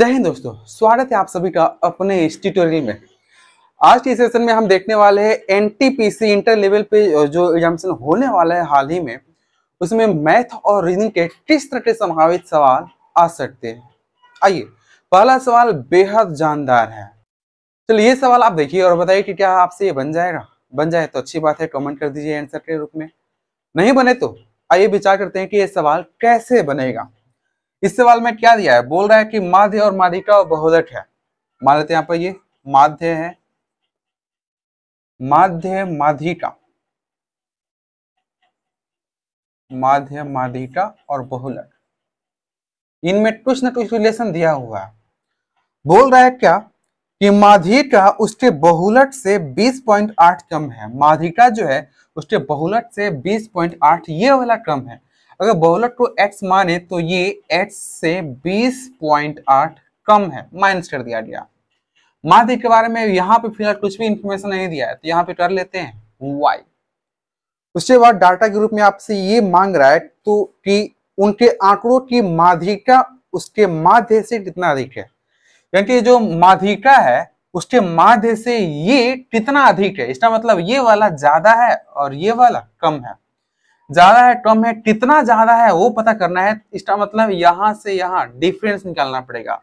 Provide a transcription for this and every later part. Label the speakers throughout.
Speaker 1: जय हिंद दोस्तों, स्वागत है आप सभी का अपने इस ट्यूटोरियल में। आज के सेशन में हम देखने वाले हैं एनटीपीसी इंटर लेवल पे जो एग्जामिनेशन होने वाला है हाल ही में, उसमें मैथ और रीजनिंग के किस तरह के संभावित सवाल आ सकते हैं। आइए, पहला सवाल बेहद जानदार है। चलिए ये सवाल आप देखिए और बताइए कि क्या आपसे ये बन जाएगा। बन जाए तो अच्छी बात है, कमेंट कर दीजिए आंसर के रूप में। नहीं बने तो आइए विचार करते हैं कि ये सवाल कैसे बनेगा। इस सवाल में क्या दिया है, बोल रहा है कि माध्य और माध्यिका और बहुलक है। मान लेते हैं यहाँ पर ये माध्य है, माध्य माध्यिका, माध्य माध्यिका और बहुलक, इनमें कुछ न कुछ रिलेशन दिया हुआ है। बोल रहा है क्या कि माध्यिका उसके बहुलक से 20.8 कम है। माध्यिका जो है उसके बहुलक से 20.8 ये वाला कम है। अगर बहुलक को x माने तो ये x से 20.8 कम है, माइनस कर दिया गया। माध्य के बारे में यहाँ पे फिलहाल कुछ भी इंफॉर्मेशन नहीं दिया है, तो यहाँ पे कर लेते हैं y। उसके बाद डाटा के रूप में आपसे ये मांग रहा है तो कि उनके आंकड़ों की माध्यिका उसके माध्य से कितना अधिक है, क्योंकि जो माध्यिका है उसके माध्य से ये कितना अधिक है। इसका मतलब ये वाला ज्यादा है और ये वाला कम है। ज्यादा है कम है, कितना ज्यादा है वो पता करना है। इसका मतलब यहाँ से यहाँ डिफरेंस निकालना पड़ेगा,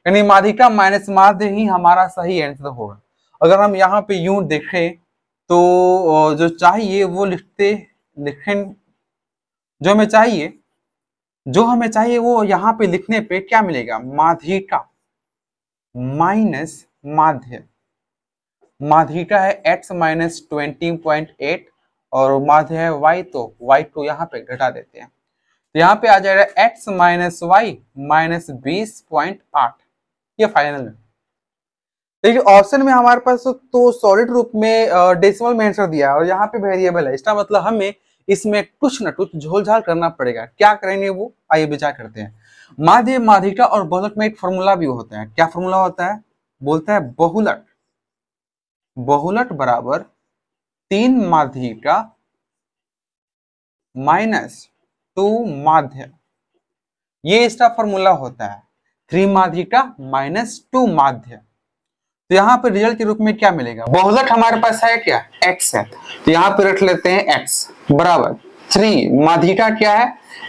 Speaker 1: यानी माध्यिका माइनस माध्य ही हमारा सही आंसर होगा। अगर हम यहाँ पे यूं देखें तो जो चाहिए वो लिखें जो हमें चाहिए वो यहाँ पे लिखने पे क्या मिलेगा, माध्यिका माइनस माध्य। माध्यिका है x माइनस 20.8 और माध्य है y, तो y को यहाँ पे घटा देते हैं तो यहाँ पे आ जाएगा x माइनस वाई माइनस 20.8। ये फाइनल में देखिए ऑप्शन में हमारे पास तो सॉलिड रूप में डेसिमल में आंसर दिया है और यहाँ पे वेरिएबल है। इसका मतलब हमें इसमें कुछ न कुछ झोलझाल करना पड़ेगा। क्या करेंगे वो आइए विचार करते हैं। माध्य माध्यिका और बहुलक में एक फॉर्मूला भी होता है। क्या फॉर्मूला होता है, बोलता है बहुलक, बहुलक बराबर 3 माध्यिका माइनस 2 माध्य। ये इसका फॉर्मूला होता है 3 माध्यिका माइनस 2 माध्य। तो यहाँ पे रिजल्ट के रूप में क्या मिलेगा, बहुलक हमारे पास है क्या, x है, तो यहाँ पे रख लेते हैं x बराबर 3 माध्यिका क्या है,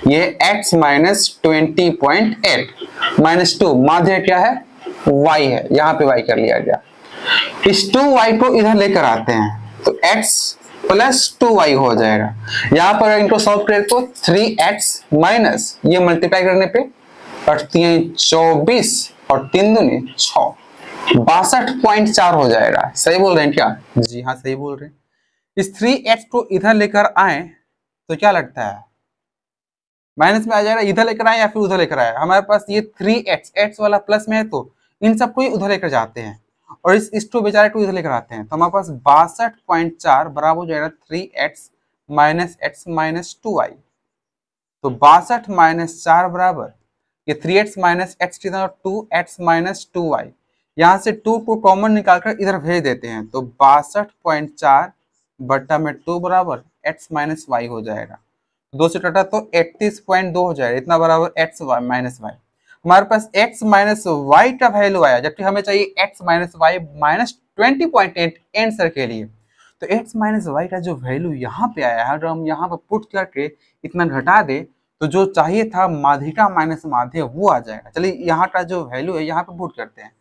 Speaker 1: ये x माइनस 20.8 माइनस 2 माध्य क्या है, y है, यहाँ पे y कर लिया गया। इस 2y को इधर लेकर आते हैं तो x प्लस 2y हो जाएगा। यहाँ पर इनको सॉल्व करें तो 3x माइनस ये मल्टीप्लाई करने पे 24 और 3 दूनी 6, 62.4 हो जाएगा। सही बोल रहे हैं क्या, जी हाँ सही बोल रहे हैं। इस 3x को इधर लेकर आए तो क्या लगता है माइनस में आ जाएगा, इधर लेकर आए या फिर उधर लेकर आए। हमारे पास ये 3x x वाला प्लस में है तो इन सबको ही उधर लेकर जाते हैं और इस टू बेचारे को इधर लेकर आते हैं तो हमारे पास 62.4 बराबर हो जाएगा 3x minus x minus 2y। तो 62 माइनस 4 बराबर ये 3x माइनस x कितना, 2x माइनस 2y। यहाँ से 2 को कॉमन निकालकर इधर भेज देते हैं तो 62.4 बट्टा में 2 बराबर x माइनस वाई हो जाएगा। 2 से कटा तो 31.2 हो जाएगा, इतना बराबर x माइनस वाई। हमारे पास x माइनस वाई का वैल्यू आया, जबकि हमें चाहिए x minus y minus 20.8 answer के लिए। तो x माइनस वाई का जो वैल्यू यहाँ पे आया है, अगर हम यहाँ पर पुट करके इतना घटा दे तो जो चाहिए था माध्यिका माइनस माध्य वो आ जाएगा। चलिए यहाँ का जो वैल्यू है यहाँ पे पुट करते हैं।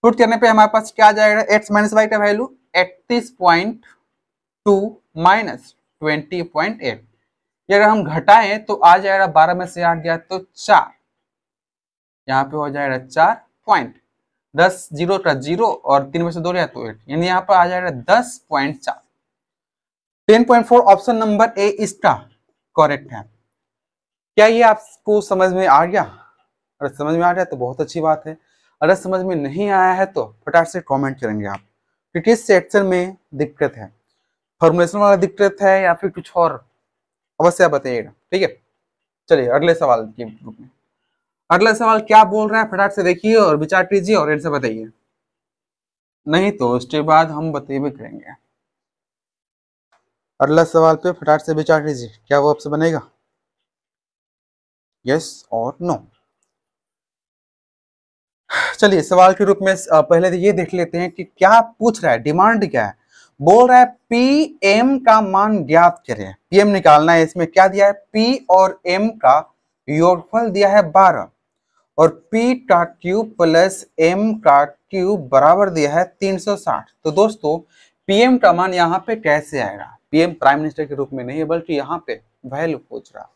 Speaker 1: पुट करने पे हमारे पास क्या आ जाएगा, x माइनस वाई का वैल्यू 31.2 माइनस 20.8। ये अगर हम घटाएं तो आ जाएगा 12 में से 8 गया तो 4, यहाँ पे हो जाएगा 4 पॉइंट 10 जीरो का 0 और 3 में से 2 गया तो 8, यानी यहाँ पर आ जाएगा 10.4। 10.4 ऑप्शन नंबर ए इसका करेक्ट है। क्या ये आपको समझ में आ गया? अगर समझ में आ गया तो बहुत अच्छी बात है, अगर समझ में नहीं आया है तो फटाक से कमेंट करेंगे आप कि किस सेक्शन में दिक्कत है, फॉर्मुलेशन वाला दिक्कत है या फिर कुछ और, अवश्य आप बताइएगा। ठीक है, चलिए अगले सवाल के ग्रुप में। अगला सवाल क्या बोल रहा है फटाक से देखिए और विचार कीजिए और आंसर बताइए, नहीं तो उसके बाद हम बतेबे करेंगे। अगला सवाल पे फटाक से विचार कीजिए, क्या वो आपसे बनेगा, यस और नो। चलिए सवाल के रूप में पहले तो ये देख लेते हैं कि क्या पूछ रहा है, डिमांड क्या है। बोल रहा है पी एम का मान ज्ञात करें, पीएम निकालना है। इसमें क्या दिया है, पी और एम का योगफल दिया है 12 और पी का क्यूब प्लस एम का क्यूब बराबर दिया है 360। तो दोस्तों पीएम का मान यहाँ पे कैसे आएगा, पीएम प्राइम मिनिस्टर के रूप में नहीं है बल्कि यहाँ पे वैल्यू पूछ रहा।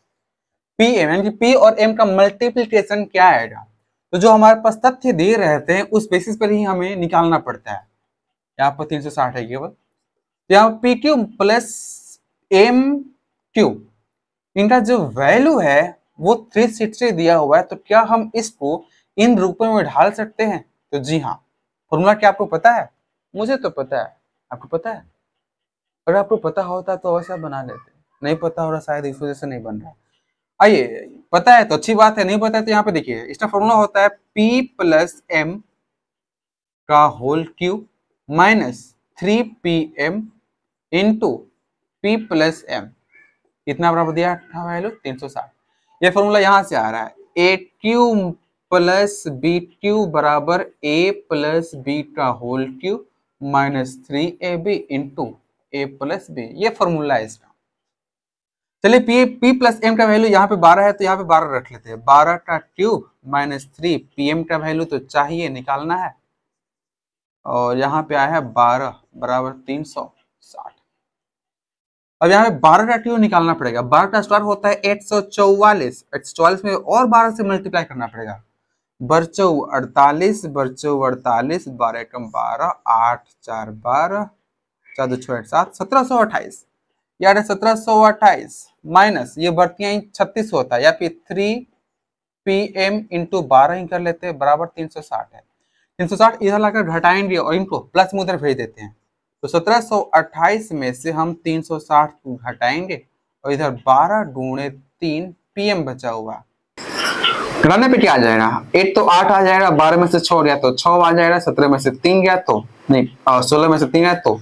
Speaker 1: पीएम यानी कि पी और एम का मल्टीप्लिकेशन क्या आएगा, तो जो हमारे पास तथ्य दे रहते हैं उस बेसिस पर ही हमें निकालना पड़ता है। यहाँ पर 360 है केवल, तो यहाँ P cube plus M cube, इनका जो वैल्यू है वो 360 दिया हुआ है। तो क्या हम इसको इन रूपों में ढाल सकते हैं, तो जी हाँ। फॉर्मूला क्या आपको पता है, मुझे तो पता है, आपको पता है? अगर आपको पता होता तो अवश्य बना लेते, नहीं पता हो रहा शायद इस वजह से नहीं बन रहा। आइए, पता है तो अच्छी बात है, नहीं पता है तो यहाँ पे देखिए इसका फॉर्मूला होता है P प्लस एम का whole cube minus 3PM into P plus M, कितना बराबर दिया था वैल्यू 360। ये फॉर्मूला यहाँ से आ रहा है, A cube plus B cube बराबर ए प्लस बी का whole cube minus 3AB into A plus B, ये फॉर्मूला है इसका। चलिए पी प्लस एम का वैल्यू यहाँ पे 12 है तो यहाँ पे 12 रख लेते हैं, 12 का क्यूब माइनस 3 पीएम का वैल्यू तो चाहिए निकालना है और यहाँ पे आया है 12 बराबर 360। अब यहाँ पे 12 का क्यूब निकालना पड़ेगा, 12 का स्क्वायर होता है 144, 144 में और 12 से मल्टीप्लाई करना पड़ेगा, बरचौ 48, बरचौ 48, 12 कम 12, 8 4 12, 4 2 6 7, 1728, यार 1728 माइनस ये बढ़तियां 36 होता है, या फिर 3PM इंटू 12 ही कर लेते हैं, बराबर 360 है। 360 इधर लाकर घटाएंगे और इनको प्लस में उधर भेज देते हैं, तो 1728 में से हम 360 को घटाएंगे और इधर 12 गुणे 3 PM बचा हुआ। घटाने पे क्या आ जाएगा, 8 तो 8 आ जाएगा, 12 में से 6 गया तो 6 आ जाएगा, 17 में से 3 गया तो नहीं, 16 में से 3 गया तो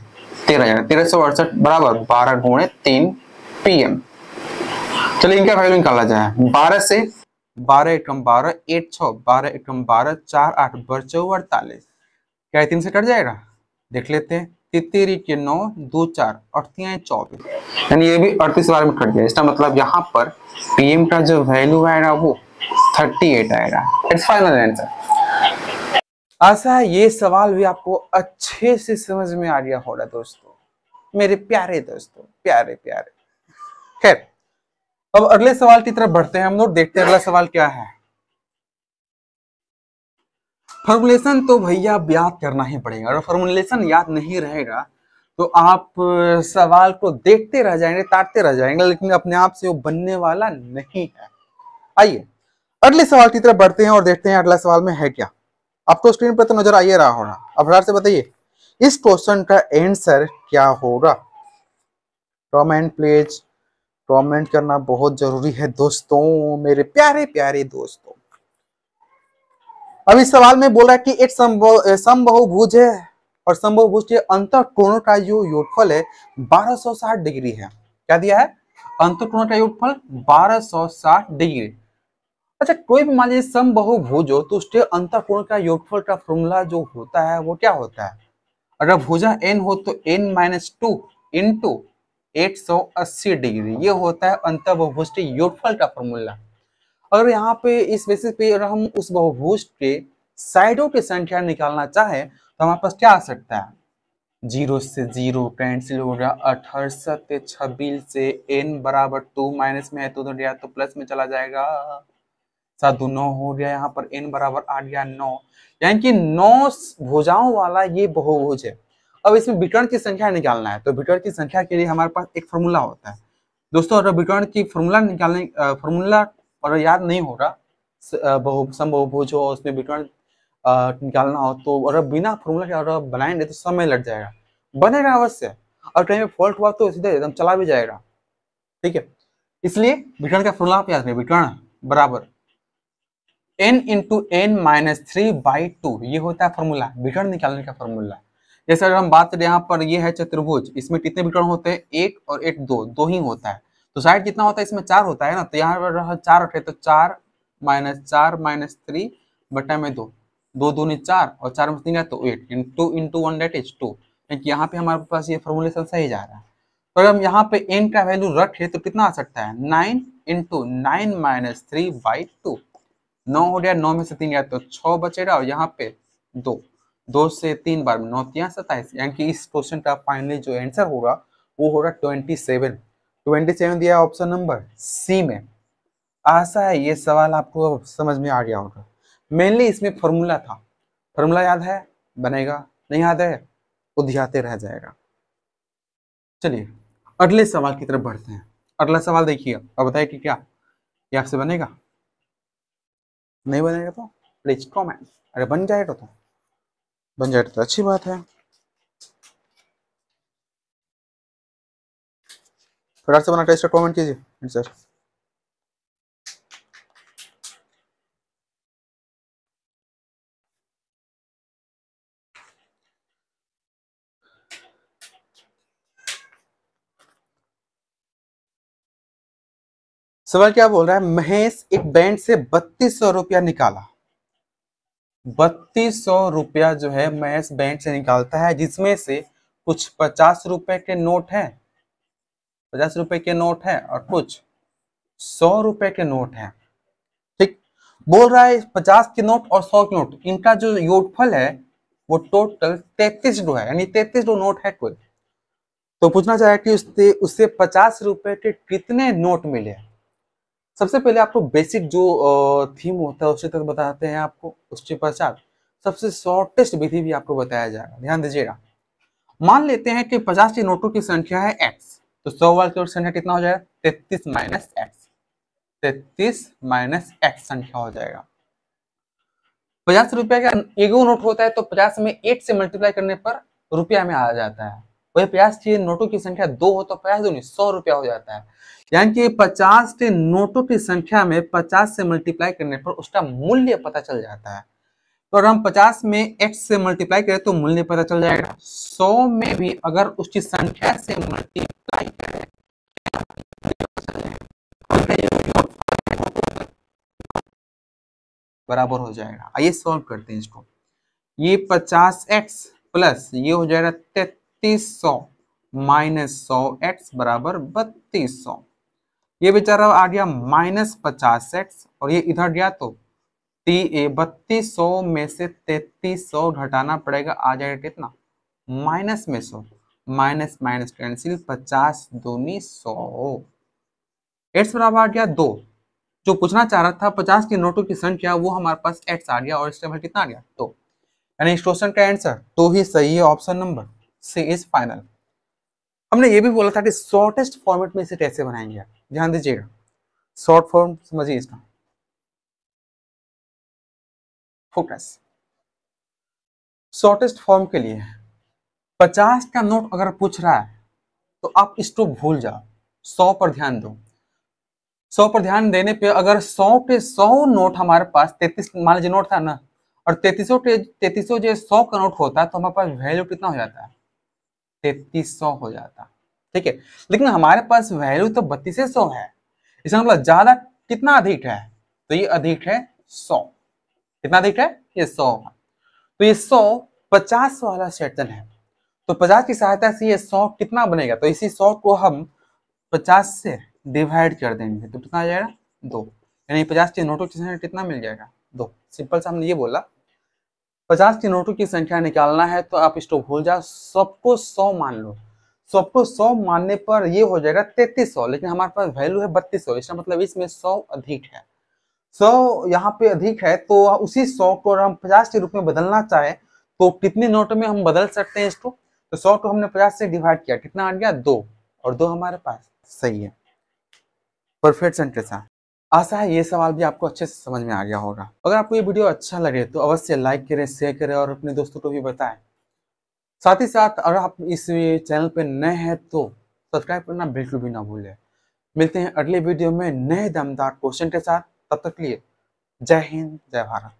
Speaker 1: 13 जाएगा, 1368 बराबर 12 गुणे 3 PM। चलिए इनका वैल्यू निकाला जाए, 12 से 12 एकम 12, 8 6 12 एकम 12, 4 8 बरचौ 48, क्या 3 से कट जाएगा, देख लेते हैं, 3 के 9 2 4 8 24, यानी ये भी 38 बार में कट गया। इसका मतलब यहाँ पर पीएम का जो वैल्यू आएगा वो 38 आएगा। It's final answer. आशा है ये सवाल भी आपको अच्छे से समझ में आ गया होगा दोस्तों, मेरे प्यारे दोस्तों, प्यारे प्यारे। खैर अब अगले सवाल की तरफ बढ़ते हैं हम लोग, देखते हैं अगला सवाल क्या है। फॉर्मुलेशन तो भैया याद करना ही पड़ेगा, अगर फॉर्मुलेशन याद नहीं रहेगा तो आप सवाल को देखते रह जाएंगे, ताकते रह जाएंगे, लेकिन अपने आप से वो बनने वाला नहीं है। आइए अगले सवाल की तरफ बढ़ते हैं और देखते हैं अगला सवाल में है क्या। आपको स्क्रीन पर तो नजर आ ही रहा होगा, अब फटाफट से बताइए इस क्वेश्चन का आंसर क्या होगा। कमेंट प्लीज, कमेंट करना बहुत जरूरी है दोस्तों, मेरे प्यारे प्यारे दोस्तों। अब इस सवाल में बोल रहा है कि एक समबाहुभुज है और समबाहुभुज के अंतःकोणों का जो योगफल है 1260 डिग्री है। क्या दिया है, अंतःकोणों का योगफल 1260 डिग्री। अच्छा कोई भी मान लीजिए समबाहुभुज हो तो उसके अंतःकोण का योगफल का फॉर्मूला जो होता है वो क्या होता है, अगर भुजा n हो तो n-2 इंटू 180 डिग्री, ये होता है अंतःबहुभुज के योगफल का फॉर्मूला। अगर यहाँ पे इस बेसिस पे अगर हम उस बहुभुज के साइडों की संख्या निकालना चाहें तो हमारे पास क्या आ सकता है, 0 से 0 कैंसिल हो गया, 68 26 से n बराबर 2 माइनस में है तो उधर गया तो प्लस में चला जाएगा, 7 2 9 हो गया, यहाँ पर n बराबर आ गया 9, यानी कि 9 भुजाओं वाला ये बहुभुज है। अब इसमें विकर्ण की संख्या निकालना है, तो विकर्ण की संख्या के लिए हमारे पास एक फॉर्मूला होता है दोस्तों। अगर विकर्ण की फॉर्मूला निकालने फॉर्मूला और याद नहीं होगा, समबाहुभुज हो उसमें विकर्ण निकालना हो तो अगर बिना फॉर्मूला के अगर बनाएंगे तो समय लग जाएगा, बनेगा अवश्य और कहीं में फॉल्ट हुआ तो सीधे एकदम चला भी जाएगा, ठीक है। इसलिए विकर्ण का फॉर्मूला आप याद रखें, विकर्ण बराबर n इंटू n-3/2, ये होता है फॉर्मूला विकर्ण निकालने का फॉर्मूला। जैसे अगर हम बात करें यहाँ पर ये है चतुर्भुज, इसमें कितने विकर्ण होते हैं, 1 और 1 2 ही होता है, तो साइड कितना होता है, इसमें 4 होता है ना, तो यहाँ पर 4 रखे तो 4 - 4 - 3 बटा में 2, 2 दूनी 4 और 4 में 3 है तो 8 इंटू इंटू 1 दैट इज 2। यहाँ पे हमारे पास ये फॉर्मुलेशन सही जा रहा है। तो अगर हम यहाँ पे n का वैल्यू रखे तो कितना आ सकता है 9 इंटू 9 माइनस 3/2। 9 हो गया, 9 में से 3 गया तो 6 बचेगा और यहाँ पे 2, 2 से 3 बार 9 3 27, यानी कि इस क्वेश्चन का फाइनली जो आंसर होगा वो होगा 27 दिया ऑप्शन नंबर सी में। आशा है ये सवाल आपको समझ में आ गया होगा। मेनली इसमें फॉर्मूला था, फॉर्मूला याद है बनेगा, नहीं याद है उधियाते रह जाएगा। चलिए अगले सवाल की तरफ बढ़ते हैं। अगला सवाल देखिए और बताइए कि क्या ये आपसे बनेगा, नहीं बनेगा तो प्लीज कमेंट, अरे बन जाएगा तो बन जाएगा तो अच्छी बात है। फटाफट से बना टेस्ट कमेंट कीजिए आंसर। सवाल क्या बोल रहा है, महेश एक बैंक से 3200 रुपया निकाला। 3200 रुपया जो है महेश बैंक से निकालता है, जिसमें से कुछ 50 रुपए के नोट है, 50 रुपए के नोट है और कुछ 100 रुपए के नोट है। ठीक बोल रहा है 50 के नोट और 100 के नोट, इनका जो योगफल है वो टोटल 33 है, यानी 33 नोट है कोई। तो पूछना चाहे कि उससे 50 रुपए के कितने नोट मिले। सबसे पहले आपको बेसिक जो थीम होता है उसी तक बताते हैं आपको, उसके पश्चात सबसे शॉर्टेस्ट विधि भी आपको बताया जाएगा। ध्यान दीजिएगा, मान लेते हैं कि 50 के नोटों की संख्या है x, तो 100 वाले की संख्या कितना हो जाएगा 33 माइनस एक्स, 33 माइनस एक्स संख्या हो जाएगा। 50 रुपया का एक नोट होता है तो 50 में 8 से मल्टीप्लाई करने पर रुपया में आ जाता है। वही 50 के नोटों की संख्या 2 हो तो 50 दूनी 100 रुपया हो जाता है। यानी कि 50 के नोटों की संख्या में 50 से मल्टीप्लाई करने पर उसका मूल्य पता चल जाता है। तो अगर हम 50 में x से मल्टीप्लाई करें तो मूल्य पता चल जाएगा। 100 में भी अगर उसकी संख्या से मल्टीप्लाई करें बराबर हो जाएगा। आइए सॉल्व करते हैं इसको। ये 50x प्लस ये हो जाएगा 3300 माइनस 100x बराबर 3200। ये बेचारा आ गया माइनस 50x और ये इधर गया तो 3200 में से 3300 घटाना पड़ेगा, आ जाएगा कितना माइनस में 100, माइनस माइनस कैंसिल, 50 दूनी 100, x बराबर आ गया 2। जो पूछना चाह रहा था 50 के नोटों की संख्या वो हमारे पास x आ गया और इसका वैल्यू कितना आ गया 2, यानी इस क्वेश्चन का आंसर 2 ही सही है, option number C is final. हमने ये भी बोला था कि शॉर्टेस्ट फॉर्मेट में इसे कैसे बनाएंगे, ध्यान दीजिएगा। शॉर्ट फॉर्म समझिए इसका, फोकस। शॉर्टेस्ट फॉर्म के लिए 50 का नोट अगर पूछ रहा है तो आप इसको भूल जाओ, 100 पर ध्यान दो। 100 पर ध्यान देने पे अगर 100 के 100 नोट हमारे पास 33 मान लीजिए नोट था ना, और 3300 जो 100 का नोट होता है तो हमारे पास वैल्यू कितना हो जाता है 3300 हो जाता है। ठीक है, लेकिन हमारे पास वैल्यू तो 3200 है, इसका मतलब ज्यादा कितना अधिक है, तो ये अधिक है 100। कितना अधिक है ये 100 है। तो ये 100 50 वाला सेक्शन है, तो 50 की सहायता से ये 100 कितना बनेगा, तो इसी 100 को हम 50 से डिवाइड कर देंगे तो कितना आ जाएगा 2, यानी 50 के नोटों की संख्या कितना मिल जाएगा 2। सिंपल सा हमने ये बोला 50 के नोटों की संख्या निकालना है तो आप इसको भूल जाओ, सबको 100 मान लो। सबको 100 मानने पर ये हो जाएगा 3300, लेकिन हमारे पास वैल्यू है 3200, इसका मतलब इसमें 100 अधिक है। 100 यहाँ पे अधिक है तो उसी 100 को अगर हम 50 के रूप में बदलना चाहे तो कितने नोटों में हम बदल सकते हैं इसको, तो 100 को हमने 50 से डिवाइड किया, कितना आ गया 2, और 2 हमारे पास सही है, परफेक्ट सेंटेंस है। आशा है ये सवाल भी आपको अच्छे से समझ में आ गया होगा। अगर आपको ये वीडियो अच्छा लगे तो अवश्य लाइक करें, शेयर करें और अपने दोस्तों को भी बताएं। साथ ही साथ अगर आप इस चैनल पे नए हैं तो सब्सक्राइब करना बिल्कुल भी ना भूलें। मिलते हैं अगले वीडियो में नए दमदार क्वेश्चन के साथ, तब तक के लिए जय हिंद जय भारत।